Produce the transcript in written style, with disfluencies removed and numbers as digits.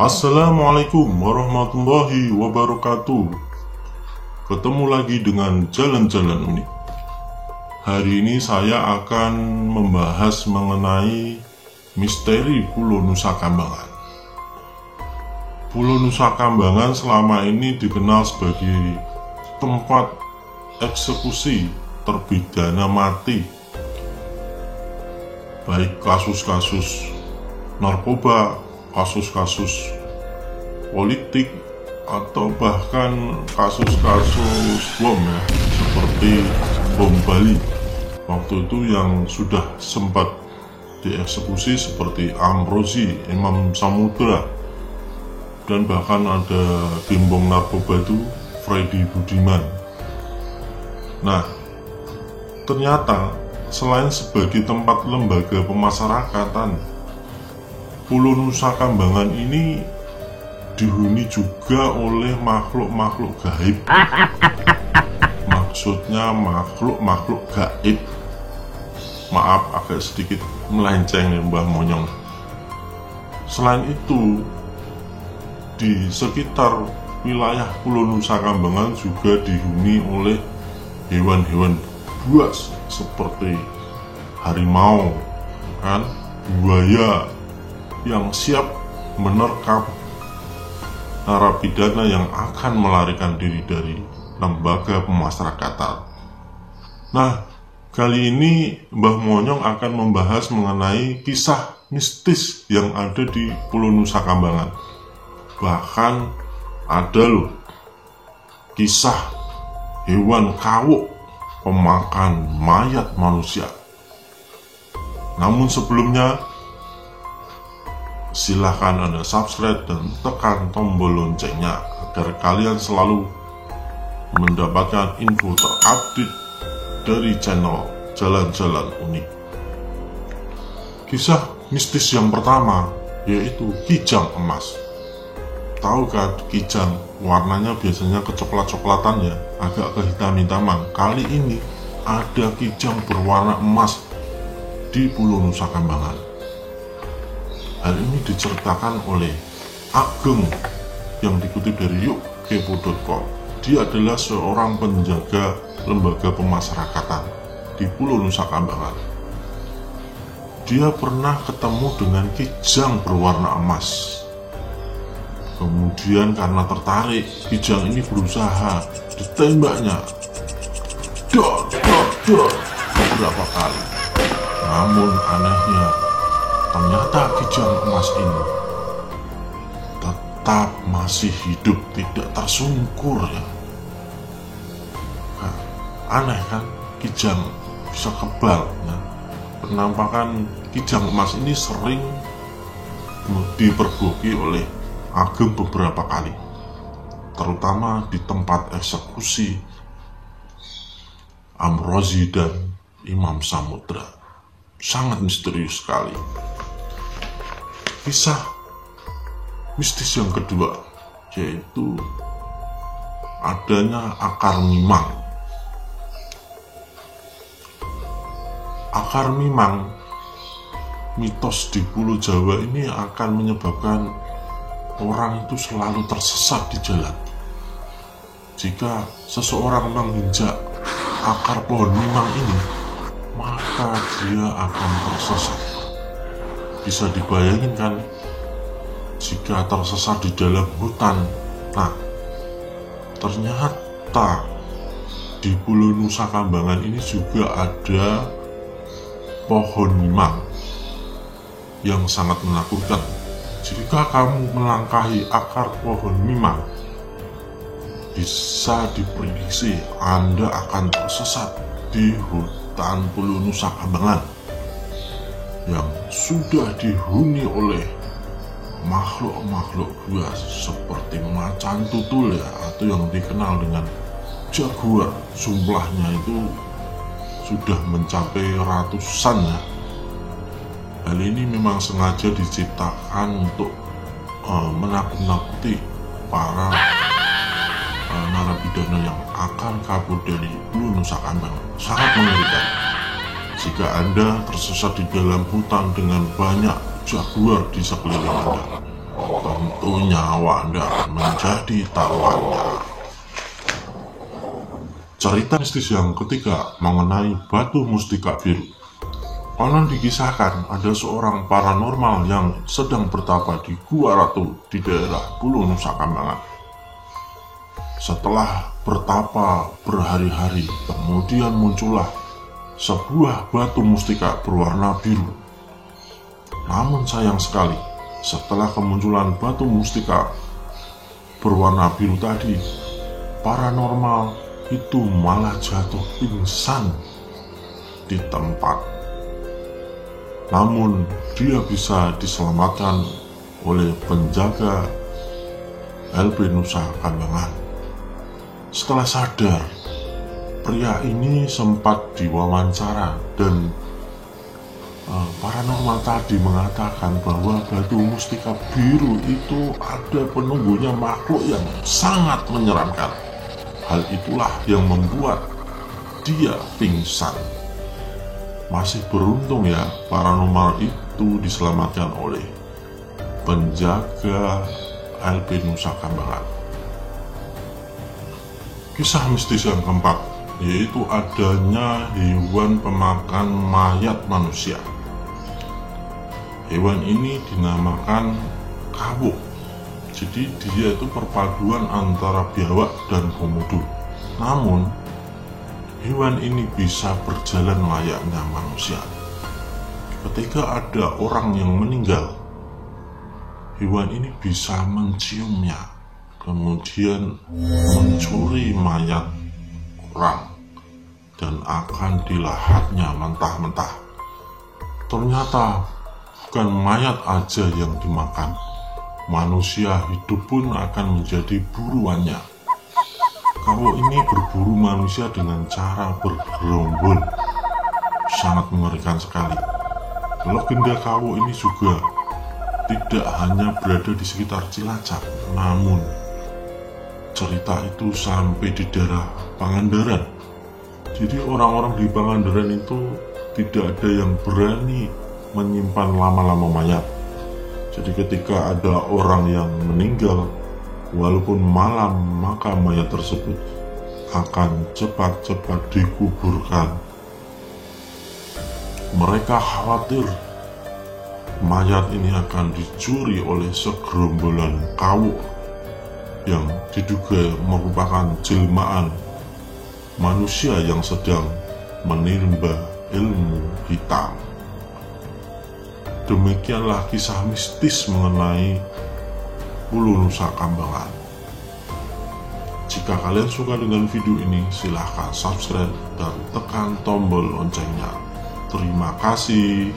Assalamualaikum warahmatullahi wabarakatuh. Ketemu lagi dengan Jalan-Jalan Unik. Hari ini saya akan membahas mengenai misteri Pulau Nusa Kambangan. Pulau Nusa Kambangan selama ini dikenal sebagai tempat eksekusi terpidana mati, baik kasus-kasus narkoba, kasus-kasus politik, atau bahkan kasus-kasus bom ya, seperti bom Bali waktu itu yang sudah sempat dieksekusi, seperti Amrozi, Imam Samudra, dan bahkan ada gembong narkoba itu Freddy Budiman. Nah, ternyata selain sebagai tempat lembaga pemasyarakatan, Pulau Nusa Kambangan ini dihuni juga oleh makhluk-makhluk gaib. Maksudnya makhluk-makhluk gaib. Maaf, agak sedikit melenceng ya Mbah Monyong. Selain itu, di sekitar wilayah Pulau Nusa Kambangan juga dihuni oleh hewan-hewan buas seperti harimau, kan, buaya yang siap menerkam narapidana yang akan melarikan diri dari lembaga pemasyarakatan. Nah, kali ini Mbah Monyong akan membahas mengenai kisah mistis yang ada di Pulau Nusa Kambangan. Bahkan ada loh kisah hewan kawuk pemakan mayat manusia. Namun sebelumnya, silahkan Anda subscribe dan tekan tombol loncengnya agar kalian selalu mendapatkan info terupdate dari channel Jalan-Jalan Unik. Kisah mistis yang pertama yaitu kijang emas. Tahu kan kijang, warnanya biasanya kecoklat-coklatan ya, agak kehitam-hitaman. Kali ini ada kijang berwarna emas di Pulau Nusa Kambangan. Hal ini diceritakan oleh Ageng yang dikutip dari yukkepo.com. Dia adalah seorang penjaga lembaga pemasyarakatan di Pulau Nusa Kambangan. Dia pernah ketemu dengan kijang berwarna emas. Kemudian karena tertarik, kijang ini berusaha ditembaknya dor beberapa kali. Namun anehnya, ternyata kijang emas ini tetap masih hidup, tidak tersungkur ya. Nah, aneh kan, kijang bisa kebal ya. Penampakan kijang emas ini sering dipergoki oleh Ageng beberapa kali, terutama di tempat eksekusi Amrozi dan Imam Samudra. Sangat misterius sekali. Kisah mistis yang kedua yaitu adanya akar mimang. Akar mimang, mitos di Pulau Jawa ini akan menyebabkan orang itu selalu tersesat di jalan. Jika seseorang menginjak akar pohon mimang ini, maka dia akan tersesat. Bisa dibayangin kan, jika tersesat di dalam hutan. Nah, ternyata di Pulau Nusa Kambangan ini juga ada pohon mimang yang sangat menakutkan. Jika kamu melangkahi akar pohon mimang, bisa diprediksi Anda akan tersesat di hutan Pulau Nusa Kambangan yang sudah dihuni oleh makhluk-makhluk buas seperti macan tutul ya, atau yang dikenal dengan jaguar. Jumlahnya itu sudah mencapai ratusan ya. Hal ini memang sengaja diciptakan untuk menakut-nakuti para narapidana yang akan kabur dari Pulau Nusa Kambangan. Sangat mengerikan. Jika Anda tersesat di dalam hutan dengan banyak jaguar di sekeliling Anda, Tentunya Wanda menjadi taruhannya. Cerita mistis yang ketiga mengenai batu mustika biru. Konon dikisahkan ada seorang paranormal yang sedang bertapa di Gua Ratu di daerah Pulau Nusa Kambangan. Setelah bertapa berhari-hari, kemudian muncullah sebuah batu mustika berwarna biru. Namun sayang sekali, setelah kemunculan batu mustika berwarna biru tadi, paranormal itu malah jatuh pingsan di tempat. Namun dia bisa diselamatkan oleh penjaga LP Nusa Kambangan. Setelah sadar, pria ini sempat diwawancara dan paranormal tadi mengatakan bahwa batu mustika biru itu ada penunggunya makhluk yang sangat menyeramkan. Hal itulah yang membuat dia pingsan. Masih beruntung ya, paranormal itu diselamatkan oleh penjaga LP Nusa Kambangan. Kisah mistis yang keempat, yaitu adanya hewan pemakan mayat manusia. Hewan ini dinamakan kawuk. Jadi dia itu perpaduan antara biawak dan komodo. Namun hewan ini bisa berjalan layaknya manusia. Ketika ada orang yang meninggal, hewan ini bisa menciumnya, kemudian mencuri mayat orang dan akan dilahapnya mentah-mentah. Ternyata bukan mayat aja yang dimakan, manusia hidup pun akan menjadi buruannya. Kawuk ini berburu manusia dengan cara bergerombol. Sangat mengerikan sekali. Legenda kawuk ini juga tidak hanya berada di sekitar Cilacap, namun cerita itu sampai di daerah Pangandaran. Jadi orang-orang di Pangandaran itu tidak ada yang berani menyimpan lama-lama mayat. Jadi ketika ada orang yang meninggal, walaupun malam, maka mayat tersebut akan cepat-cepat dikuburkan. Mereka khawatir mayat ini akan dicuri oleh segerombolan kawuk yang diduga merupakan jelmaan manusia yang sedang menimba ilmu hitam. Demikianlah kisah mistis mengenai Pulau Nusa Kambangan. Jika kalian suka dengan video ini, silahkan subscribe dan tekan tombol loncengnya. Terima kasih.